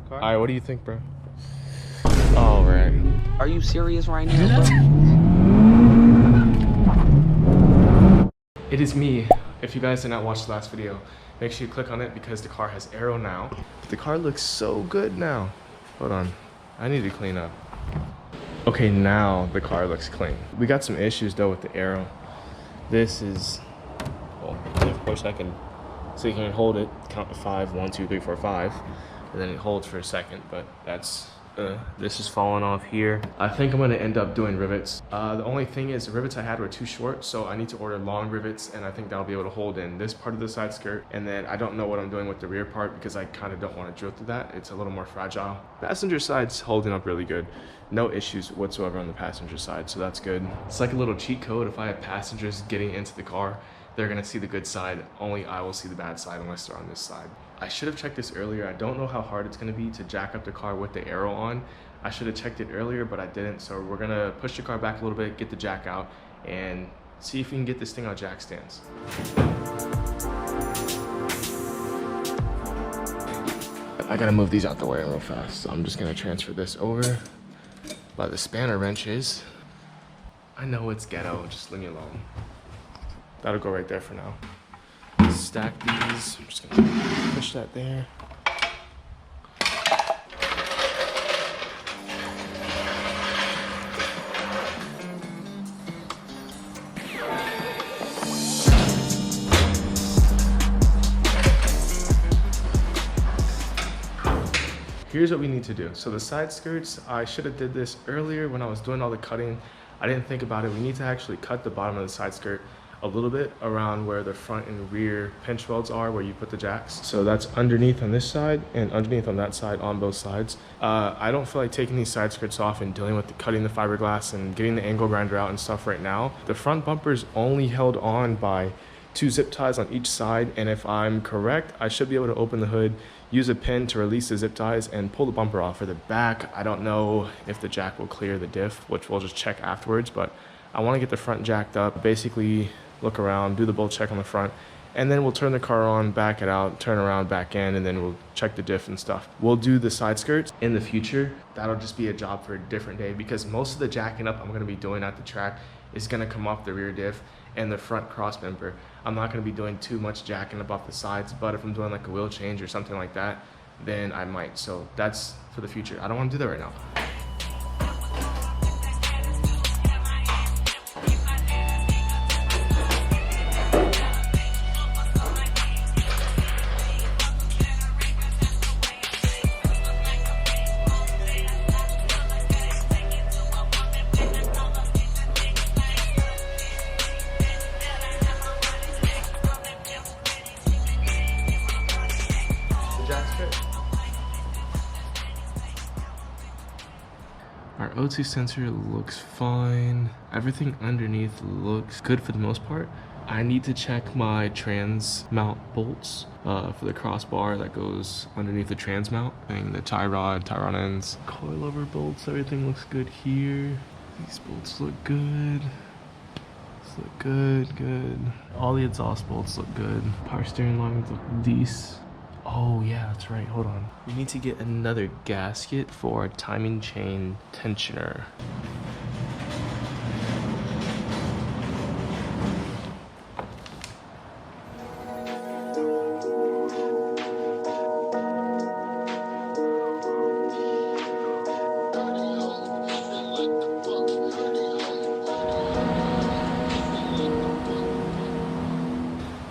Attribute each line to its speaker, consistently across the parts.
Speaker 1: car?
Speaker 2: Alright, what do you think, bro? Alright.
Speaker 3: Are you serious right now, bro?
Speaker 2: It is me. If you guys did not watch the last video, make sure you click on it because the car has aero now. But the car looks so good now. Hold on. I need to clean up. Okay, now the car looks clean. We got some issues though with the aero. This is, well, of course I can, so you can hold it, count to 5, 1, 2, 3, 4, 5, and then it holds for a second, but that's, this is falling off here. I think I'm gonna end up doing rivets. The only thing is the rivets I had were too short, so I need to order long rivets, and I think that'll be able to hold in this part of the side skirt. And then I don't know what I'm doing with the rear part because I kind of don't want to drill through that. It's a little more fragile. Passenger side's holding up really good. No issues whatsoever on the passenger side, so that's good. It's like a little cheat code. If I have passengers getting into the car, they're gonna see the good side. Only I will see the bad side unless they're on this side. I should have checked this earlier. I don't know how hard it's gonna be to jack up the car with the aero on. I should have checked it earlier, but I didn't. So we're gonna push the car back a little bit, get the jack out, and see if we can get this thing on jack stands. I gotta move these out the way real fast. So I'm just gonna transfer this over by the spanner wrenches. I know it's ghetto, just leave me alone. That'll go right there for now. Stack these. I'm just gonna push that there. Here's what we need to do. So the side skirts, I should have did this earlier when I was doing all the cutting. I didn't think about it. We need to actually cut the bottom of the side skirt a little bit around where the front and rear pinch welds are, where you put the jacks. So that's underneath on this side and underneath on that side on both sides. I don't feel like taking these side skirts off and dealing with cutting the fiberglass and getting the angle grinder out and stuff right now. The front bumper's only held on by 2 zip ties on each side, and if I'm correct, I should be able to open the hood, use a pin to release the zip ties, and pull the bumper off. For the back, I don't know if the jack will clear the diff, which we'll just check afterwards, but I want to get the front jacked up, basically look around, do the bolt check on the front, and then we'll turn the car on, back it out, turn around, back in, and then we'll check the diff and stuff. We'll do the side skirts in the future. That'll just be a job for a different day because most of the jacking up I'm going to be doing at the track is going to come off the rear diff and the front cross member. I'm not going to be doing too much jacking up off the sides, but if I'm doing like a wheel change or something like that, then I might. So that's for the future. I don't want to do that right now. Our O2 sensor looks fine. Everything underneath looks good for the most part. I need to check my trans mount bolts for the crossbar that goes underneath the trans mount. And the tie rod ends. Coilover bolts, everything looks good here. These bolts look good. These look good. All the exhaust bolts look good. Power steering lines look decent. Oh yeah, that's right, hold on. We need to get another gasket for a timing chain tensioner.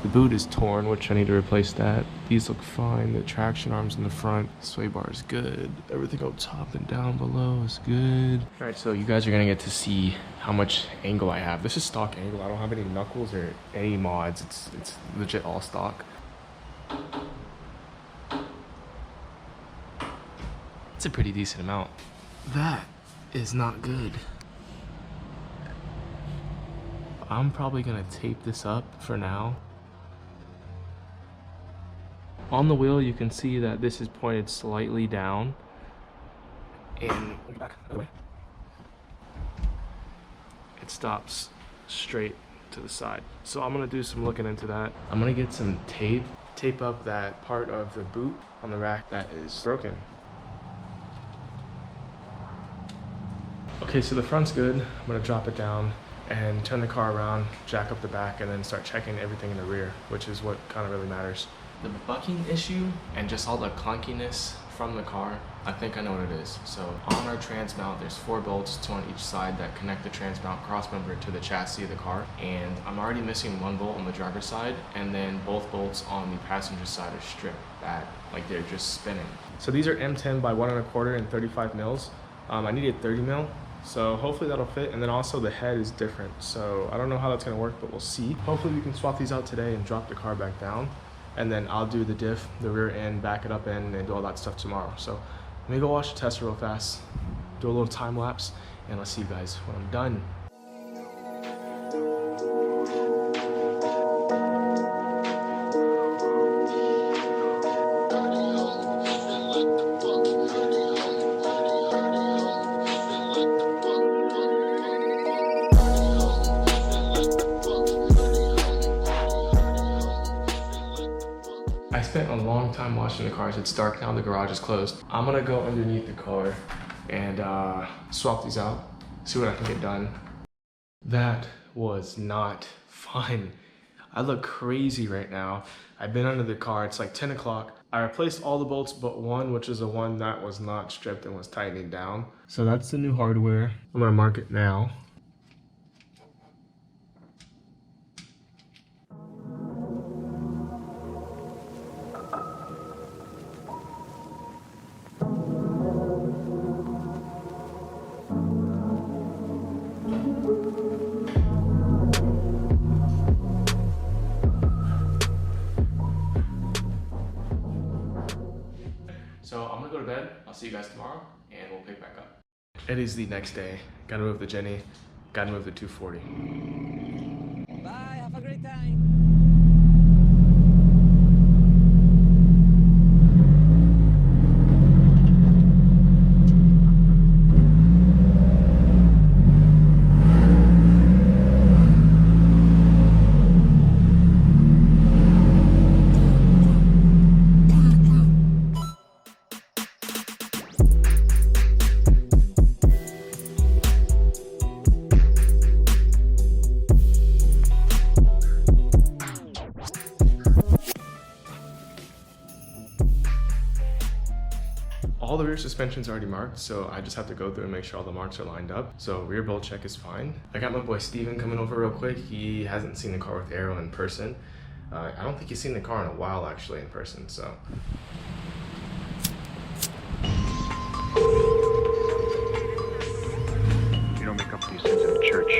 Speaker 2: The boot is torn, which I need to replace that. These look fine. The traction arms in the front. Sway bar is good. Everything up top and down below is good. All right, so you guys are gonna get to see how much angle I have. This is stock angle. I don't have any knuckles or any mods. It's legit all stock. It's a pretty decent amount. That is not good. I'm probably gonna tape this up for now. On the wheel, you can see that this is pointed slightly down. And it stops straight to the side. So I'm gonna do some looking into that. I'm gonna get some tape up that part of the boot on the rack that is broken. Okay, so the front's good. I'm gonna drop it down and turn the car around, jack up the back, and then start checking everything in the rear, which is what kind of really matters. The bucking issue and just all the clunkiness from the car, I think I know what it is. So on our trans mount, there's 4 bolts, 2 on each side, that connect the trans mount crossmember to the chassis of the car. And I'm already missing 1 bolt on the driver's side, and then both bolts on the passenger side are stripped bad, like they're just spinning. So these are M10 by 1 1/4 and 35 mils. I needed 30 mil. So hopefully that'll fit, and then also the head is different. So I don't know how that's gonna work, but we'll see. Hopefully we can swap these out today and drop the car back down. And then I'll do the diff, the rear end, back it up end, and do all that stuff tomorrow. So let me go watch the test real fast, do a little time lapse, and I'll see you guys when I'm done. I spent a long time washing the cars. It's dark now, the garage is closed. I'm gonna go underneath the car and swap these out, see what I can get done. That was not fun. I look crazy right now. I've been under the car, it's like 10 o'clock. I replaced all the bolts but one, which is the one that was not stripped and was tightening down. So that's the new hardware. I'm gonna mark it now. So I'm gonna go to bed. I'll see you guys tomorrow and we'll pick back up. It is the next day. Gotta move the Jenny, gotta move the 240.
Speaker 3: Bye, have a great time.
Speaker 2: All the rear suspension's already marked, so I just have to go through and make sure all the marks are lined up. So rear bolt check is fine. I got my boy Steven coming over real quick. He hasn't seen the car with Aero in person. I don't think he's seen the car in a while actually in person, so.
Speaker 1: You don't make up for your sins in the church.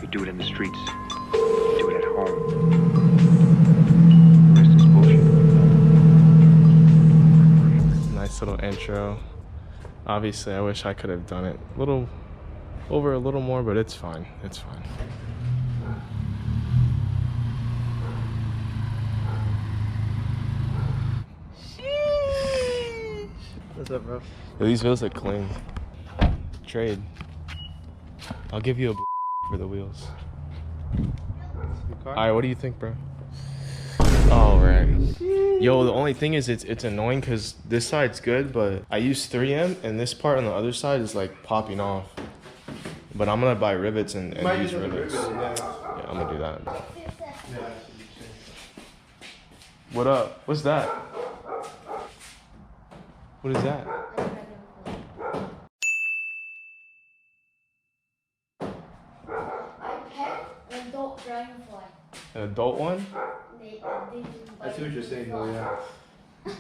Speaker 1: You do it in the streets. You do it at home. The rest is bullshit.
Speaker 2: Nice little intro. Obviously, I wish I could have done it a little more, but it's fine. It's fine.
Speaker 4: What's up, bro?
Speaker 2: Yo, these wheels look clean. Trade. I'll give you a for the wheels. All right, what do you think, bro? All right. Yo, the only thing is it's annoying because this side's good, but I use 3M and this part on the other side is like popping off. But I'm gonna buy rivets and use rivets. Yeah, I'm gonna do that. What up? What's that? What is that?
Speaker 5: An adult dragonfly.
Speaker 2: An adult one?
Speaker 4: I see what you're saying, though. Yeah.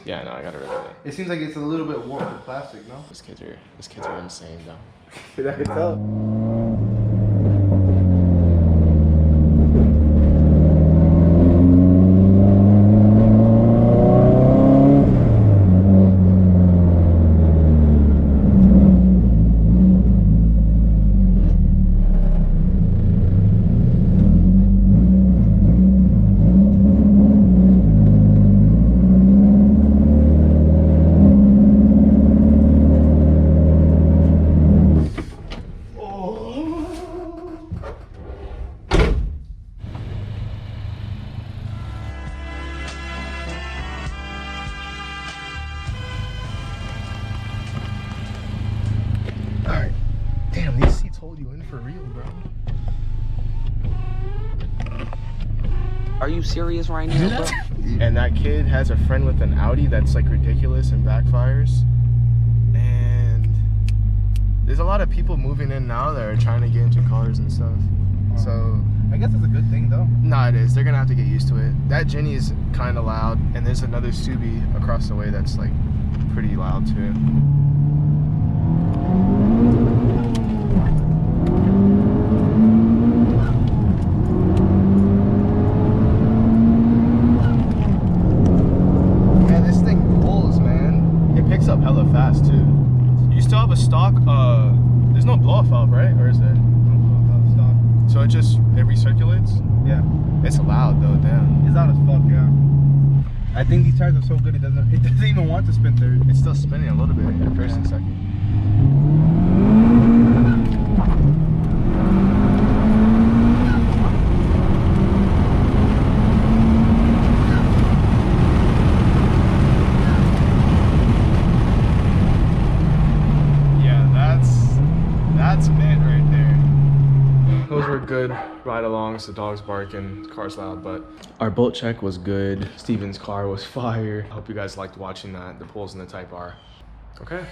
Speaker 2: Yeah, no, I gotta rivet it.
Speaker 4: It seems like it's a little bit warped with plastic, no?
Speaker 2: These kids are insane though.
Speaker 4: I can tell. for real, bro.
Speaker 3: Are you serious right now, bro?
Speaker 2: And that kid has a friend with an Audi that's like ridiculous and backfires. And there's a lot of people moving in now that are trying to get into cars and stuff. So
Speaker 4: I guess it's a good thing though.
Speaker 2: no, it is. They're gonna have to get used to it. That Jenny is kind of loud, and there's another Subi across the way that's like pretty loud too. Man, this thing pulls, man. It picks up hella fast too. You still have a stock? There's no blow-off valve, right? Or is there? So it recirculates?
Speaker 4: Yeah.
Speaker 2: It's loud though, damn.
Speaker 4: It's loud as fuck, yeah. I think these tires are so good it doesn't even want to spin third.
Speaker 2: It's still spinning a little bit at first and second. Yeah, that's it right there. Those were good ride-alongs. The dog's barking, car's loud, but our bolt check was good. Steven's car was fire. I hope you guys liked watching that. The pulls in the Type R. Okay.